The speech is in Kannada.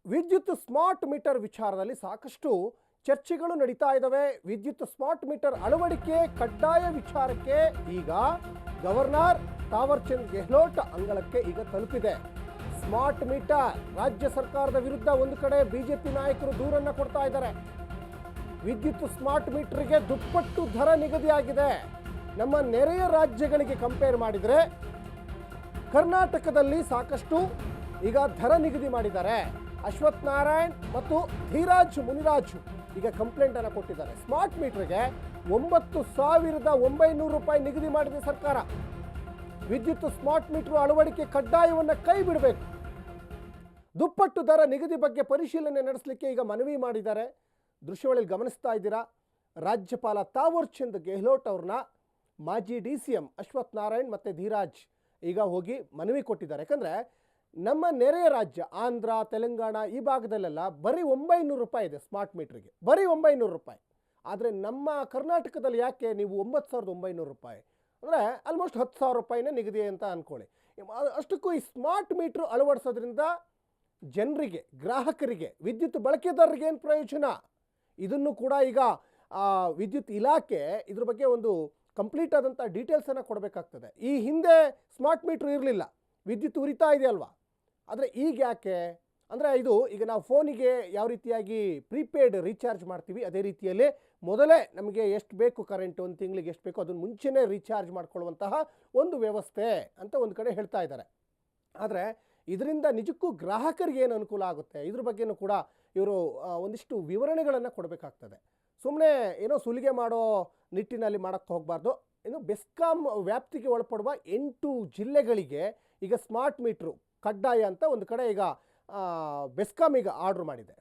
ವಿದ್ಯುತ್ ಸ್ಮಾರ್ಟ್ ಮೀಟರ್ ವಿಚಾರದಲ್ಲಿ ಸಾಕಷ್ಟು ಚರ್ಚೆಗಳು ನಡೀತಾ ಇದ್ದಾವೆ. ವಿದ್ಯುತ್ ಸ್ಮಾರ್ಟ್ ಮೀಟರ್ ಅಳವಡಿಕೆ ಕಡ್ಡಾಯ ವಿಚಾರಕ್ಕೆ ಈಗ ಗವರ್ನರ್ ತಾವರ್ ಚಂದ್ ಗೆಹ್ಲೋಟ್ ಅಂಗಳಕ್ಕೆ ಈಗ ತಲುಪಿದೆ. ಸ್ಮಾರ್ಟ್ ಮೀಟರ್ ರಾಜ್ಯ ಸರ್ಕಾರದ ವಿರುದ್ಧ ಒಂದು ಕಡೆ ಬಿಜೆಪಿ ನಾಯಕರು ದೂರನ್ನ ಕೊಡ್ತಾ ಇದ್ದಾರೆ. ವಿದ್ಯುತ್ ಸ್ಮಾರ್ಟ್ ಮೀಟರ್ಗೆ ದುಪ್ಪಟ್ಟು ದರ ನಿಗದಿಯಾಗಿದೆ. ನಮ್ಮ ನೆರೆಯ ರಾಜ್ಯಗಳಿಗೆ ಕಂಪೇರ್ ಮಾಡಿದರೆ ಕರ್ನಾಟಕದಲ್ಲಿ ಸಾಕಷ್ಟು ಈಗ ದರ ನಿಗದಿ ಮಾಡಿದ್ದಾರೆ. ಅಶ್ವಥ್ ನಾರಾಯಣ್ ಮತ್ತು ಧೀರಾಜ್ ಮುನಿರಾಜು ಈಗ ಕಂಪ್ಲೇಂಟ್ ಅನ್ನು ಕೊಟ್ಟಿದ್ದಾರೆ. ಸ್ಮಾರ್ಟ್ ಮೀಟರ್ಗೆ 9,900 ರೂಪಾಯಿ ನಿಗದಿ ಮಾಡಿದೆ ಸರ್ಕಾರ. ವಿದ್ಯುತ್ ಸ್ಮಾರ್ಟ್ ಮೀಟರ್ ಅಳವಡಿಕೆ ಕಡ್ಡಾಯವನ್ನು ಕೈ ಬಿಡಬೇಕು. ದುಪ್ಪಟ್ಟು ದರ ನಿಗದಿ ಬಗ್ಗೆ ಪರಿಶೀಲನೆ ನಡೆಸಲಿಕ್ಕೆ ಈಗ ಮನವಿ ಮಾಡಿದ್ದಾರೆ. ದೃಶ್ಯಗಳಲ್ಲಿ ಗಮನಿಸ್ತಾ ಇದ್ದೀರಾ, ರಾಜ್ಯಪಾಲ ತಾವರ್ ಚಂದ್ ಗೆಹ್ಲೋಟ್ ಅವ್ರನ್ನ ಮಾಜಿ DCM ಅಶ್ವಥ್ ನಾರಾಯಣ್ ಮತ್ತು ಧೀರಾಜ್ ಈಗ ಹೋಗಿ ಮನವಿ ಕೊಟ್ಟಿದ್ದಾರೆ. ಯಾಕಂದರೆ ನಮ್ಮ ನೆರೆಯ ರಾಜ್ಯ ಆಂಧ್ರ, ತೆಲಂಗಾಣ ಈ ಭಾಗದಲ್ಲೆಲ್ಲ ಬರೀ 900 ರೂಪಾಯಿ ಇದೆ ಸ್ಮಾರ್ಟ್ ಮೀಟ್ರಿಗೆ, ಬರೀ 900 ರೂಪಾಯಿ. ಆದರೆ ನಮ್ಮ ಕರ್ನಾಟಕದಲ್ಲಿ ಯಾಕೆ ನೀವು 9,900 ರೂಪಾಯಿ ಅಂದರೆ ಆಲ್ಮೋಸ್ಟ್ 10,000 ರೂಪಾಯಿನೇ ನಿಗದಿ ಅಂತ ಅಂದ್ಕೊಳ್ಳಿ. ಅಷ್ಟಕ್ಕೂ ಈ ಸ್ಮಾರ್ಟ್ ಮೀಟ್ರ್ ಅಳವಡಿಸೋದ್ರಿಂದ ಜನರಿಗೆ, ಗ್ರಾಹಕರಿಗೆ, ವಿದ್ಯುತ್ ಬಳಕೆದಾರರಿಗೆ ಏನು ಪ್ರಯೋಜನ? ಇದನ್ನು ಕೂಡ ಈಗ ವಿದ್ಯುತ್ ಇಲಾಖೆ ಇದ್ರ ಬಗ್ಗೆ ಒಂದು ಕಂಪ್ಲೀಟ್ ಆದಂಥ ಡೀಟೇಲ್ಸನ್ನು ಕೊಡಬೇಕಾಗ್ತದೆ. ಈ ಹಿಂದೆ ಸ್ಮಾರ್ಟ್ ಮೀಟ್ರ್ ಇರಲಿಲ್ಲ, ವಿದ್ಯುತ್ ಉರಿತಾ ಇದೆಯಲ್ವಾ, ಆದರೆ ಈಗ ಯಾಕೆ ಅಂದರೆ ಇದು ಈಗ ನಾವು ಫೋನಿಗೆ ಯಾವ ರೀತಿಯಾಗಿ ಪ್ರೀಪೇಯ್ಡ್ ರೀಚಾರ್ಜ್ ಮಾಡ್ತೀವಿ ಅದೇ ರೀತಿಯಲ್ಲಿ ಮೊದಲೇ ನಮಗೆ ಎಷ್ಟು ಬೇಕು ಕರೆಂಟು, ಒಂದು ತಿಂಗಳಿಗೆ ಎಷ್ಟು ಬೇಕು ಅದನ್ನು ಮುಂಚೆನೇ ರೀಚಾರ್ಜ್ ಮಾಡ್ಕೊಳ್ಳುವಂತಹ ಒಂದು ವ್ಯವಸ್ಥೆ ಅಂತ ಒಂದು ಕಡೆ ಹೇಳ್ತಾ ಇದ್ದಾರೆ. ಆದರೆ ಇದರಿಂದ ನಿಜಕ್ಕೂ ಗ್ರಾಹಕರಿಗೆ ಏನು ಅನುಕೂಲ ಆಗುತ್ತೆ ಇದ್ರ ಬಗ್ಗೆನೂ ಕೂಡ ಇವರು ಒಂದಿಷ್ಟು ವಿವರಣೆಗಳನ್ನು ಕೊಡಬೇಕಾಗ್ತದೆ. ಸುಮ್ಮನೆ ಏನೋ ಸುಲಿಗೆ ಮಾಡೋ ನಿಟ್ಟಿನಲ್ಲಿ ಮಾಡೋಕ್ಕೆ ಹೋಗಬಾರ್ದು. ಇನ್ನು ಬೆಸ್ಕಾಂ ವ್ಯಾಪ್ತಿಗೆ ಒಳಪಡುವ 8 ಜಿಲ್ಲೆಗಳಿಗೆ ಈಗ ಸ್ಮಾರ್ಟ್ ಮೀಟ್ರು ಕಡ್ಡಾಯ ಅಂತ ಒಂದು ಕಡೆ ಈಗ ಬೆಸ್ಕಾಂ ಈಗ ಆರ್ಡ್ರ್ ಮಾಡಿದೆ.